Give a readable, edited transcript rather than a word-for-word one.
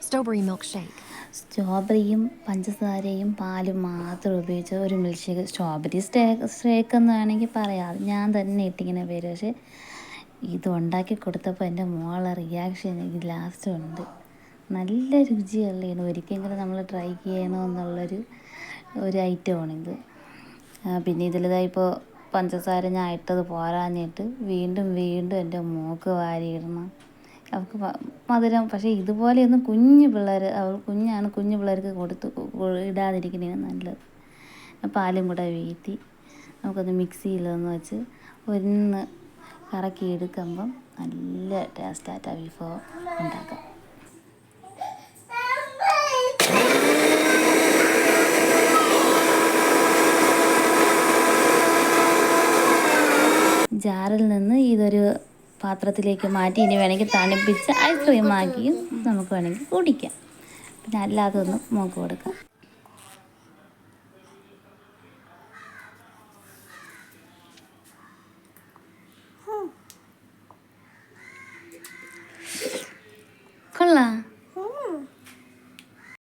Strawberry milkshake. സ്ട്രോബെറിയും പഞ്ചസാരയും പാലും മാത്രം ഉപയോഗിച്ച് ഒരു മിൽക്ക് ഷേക്ക്, സ്ട്രോബെറി ഷേക്ക് എന്ന് വേണമെങ്കിൽ പറയാം. അത് ഞാൻ തന്നെ ഇട്ടിങ്ങനെ പേര്. പക്ഷേ ഇത് ഉണ്ടാക്കി കൊടുത്തപ്പോൾ എൻ്റെ മോളെ റിയാക്ഷൻ എനിക്ക് ലാസ്റ്റ് ഉണ്ട്. നല്ല രുചിയുള്ളതാണ്. ഒരിക്കലെങ്കിലും നമ്മൾ ട്രൈ ചെയ്യണമെന്നുള്ളൊരു ഐറ്റമാണിത്. പിന്നെ ഇതിലിതായിപ്പോൾ പഞ്ചസാര ഞാൻ ഇട്ടത് പോരാഞ്ഞിട്ട് വീണ്ടും വീണ്ടും എൻ്റെ മോൾക്ക് വാരിയിടണം. അവൾക്ക് മധുരം, പക്ഷേ ഇതുപോലെയൊന്നും കുഞ്ഞു പിള്ളേർ, അവൾ കുഞ്ഞാണ്, കുഞ്ഞു പിള്ളേർക്ക് ഇടാതിരിക്കുന്നതാണ് നല്ലത്. പാലും കൂടെ വീഴ്ത്തി നമുക്കൊന്ന് മിക്സിയിലൊന്ന് വെച്ച് ഒന്ന് കറക്കി എടുക്കുമ്പം നല്ല ടേസ്റ്റായിട്ട് വിഭവം ഉണ്ടാക്കാം. ജാറിൽ നിന്ന് ഇതൊരു പാത്രത്തിലേക്ക് മാറ്റി ഇനി വേണമെങ്കിൽ തണുപ്പിച്ച് ഐസ്ക്രീമാക്കിയും നമുക്ക് വേണമെങ്കിൽ കുടിക്കാം. പിന്നെ അല്ലാതെ ഒന്ന് മോൾക്ക് കൊടുക്കാം. കൊള്ളാം.